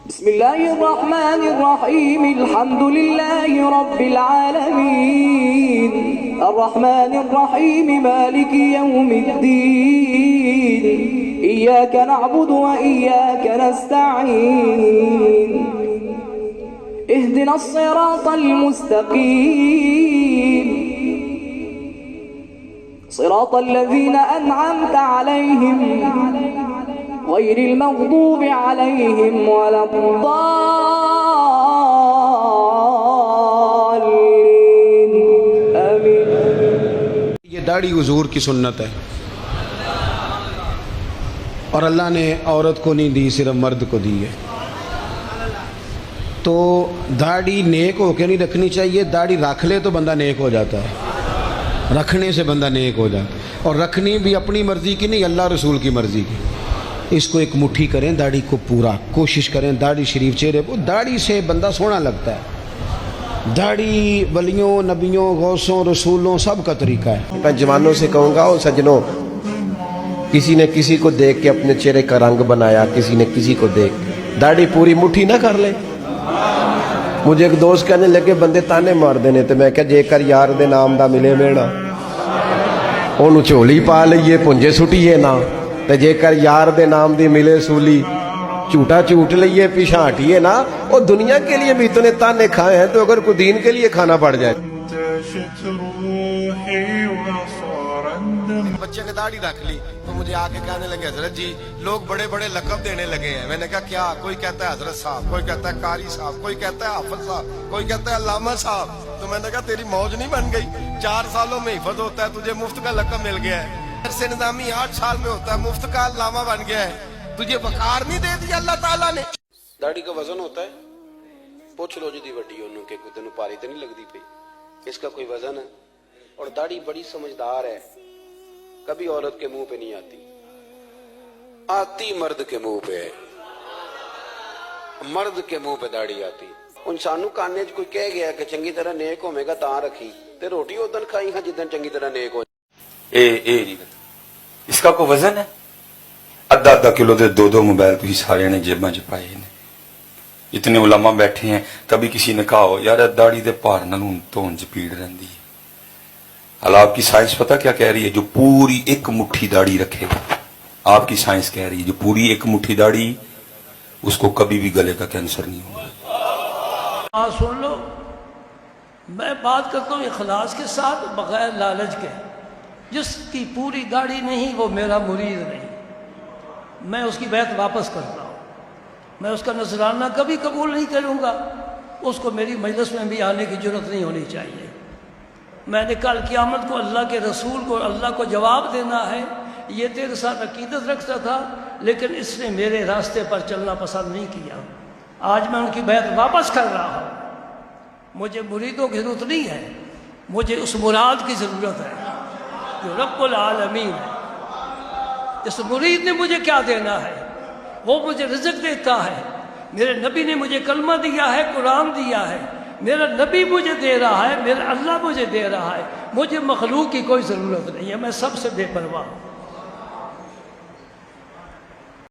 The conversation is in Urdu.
بسم الله الرحمن الرحيم الحمد لله رب العالمين الرحمن الرحيم مالك يوم الدين إياك نعبد وإياك نستعين اهدنا الصراط المستقيم صراط الذين أنعمت عليهم غير المغضوب عليهم ولا الضالين آمين۔ یہ داڑھی حضور کی سنت ہے، اور اللہ نے عورت کو نہیں دی، صرف مرد کو دی ہے۔ تو داڑھی نیک ہو کے نہیں رکھنی چاہیے، داڑھی رکھ لے تو بندہ نیک ہو جاتا ہے، رکھنے سے بندہ نیک ہو جاتا ہے۔ اور رکھنی بھی اپنی مرضی کی نہیں، اللہ رسول کی مرضی کی۔ اس کو ایک مٹھی کریں، داڑھی کو پورا کوشش کریں، داڑھی شریف چہرے پر، داڑھی سے بندہ سونا لگتا ہے۔ داڑھی ولیوں، نبیوں، غوثوں، رسولوں سب کا طریقہ ہے۔ میں جوانوں سے کہوں گا، او سجنوں، کسی نے کسی کو دیکھ کے اپنے چہرے کا رنگ بنایا، کسی نے کسی کو دیکھ داڑھی پوری مٹھی نہ کر لے۔ مجھے ایک دوست کہنے لگے بندے تانے مار دینے، تو میں کہا جے کر یار دے نام دا ملے میڑا انہوں چولی پا لئیے پنجے سٹیے نا، تے جے کر یار دے نام دی ملے سولی چوٹا چوٹ لئیے پیچھا ہٹیے نا۔ اور دنیا کے لیے بھی اتنے تانے کھائے ہیں، تو اگر کوئی دین کے لیے کھانا پڑ جائے۔ بچے نے داڑھی رکھ لی تو مجھے آ کے کہنے لگے حضرت جی لوگ بڑے بڑے لقب دینے لگے ہیں۔ میں نے کہا کیا؟ کوئی کہتا ہے حضرت صاحب، کوئی کہتا ہے قاری صاحب، کوئی کہتا ہے حافظ صاحب، کوئی کہتا ہے علامہ صاحب۔ تو میں نے کہا تیری موج نہیں بن گئی؟ 4 سالوں میں حفظ ہوتا ہے، تجھے مفت کا لقب مل گیا ہے۔ سے نظامی 8 سال میں ہوتا ہے، مفت کا علامہ بن گیا ہے، تجھے وقار نہیں دے دیا اللہ تعالیٰ نے۔ داڑھی کا وزن ہوتا ہے، پوچھ لو جدی وڈی انہوں کہ کوئی تینوں پاری تو نہیں لگتی پئی، اس کا کوئی وزن ہے؟ اور داڑھی بڑی سمجھدار ہے، کبھی عورت کے منہ پہ نہیں آتی، آتی مرد کے منہ پہ ہے، مرد کے منہ پہ داڑھی آتی۔ انسانوں کانے کوئی کہہ گیا کہ چنگی طرح نیک ہوے گا تاں رکھی، تے روٹی ادن کھائی ہاں جدن چنگی طرح نیک ہو۔ اس کا کوئی وزن ہے؟ آدھا کلو دے 2 موبائل تھی سارے نے جیباں چ پائے نے۔ اتنے علماء بیٹھے ہیں، کبھی کسی نے کہا ہو یار داڑھی دے پار نالوں تونج پیڑ رہندی ہے۔ حال آپ کی سائنس پتہ کیا کہہ رہی ہے؟ جو پوری ایک مٹھی داڑھی رکھے گا، آپ کی سائنس کہہ رہی ہے جو پوری ایک مٹھی داڑھی، اس کو کبھی بھی گلے کا کینسر نہیں ہوگا۔ سن لو، میں بات کرتا ہوں اخلاص کے ساتھ، بغیر لالچ کے۔ جس کی پوری داڑھی نہیں وہ میرا مرید نہیں، میں اس کی بیعت واپس کرتا ہوں، میں اس کا نذرانہ کبھی قبول نہیں کروں گا، اس کو میری مجلس میں بھی آنے کی جرت نہیں ہونی چاہیے۔ میں نے کل قیامت کو اللہ کے رسول کو، اللہ کو جواب دینا ہے، یہ تیرے ساتھ عقیدت رکھتا تھا لیکن اس نے میرے راستے پر چلنا پسند نہیں کیا، آج میں ان کی بیعت واپس کر رہا ہوں۔ مجھے مریدوں کی ضرورت نہیں ہے، مجھے اس مراد کی ضرورت ہے جو رب العالمین ہے۔ اس مرید نے مجھے کیا دینا ہے؟ وہ مجھے رزق دیتا ہے، میرے نبی نے مجھے کلمہ دیا ہے، قرآن دیا ہے، میرا نبی مجھے دے رہا ہے، میرا اللہ مجھے دے رہا ہے، مجھے مخلوق کی کوئی ضرورت نہیں ہے، میں سب سے بے پرواہ ہوں۔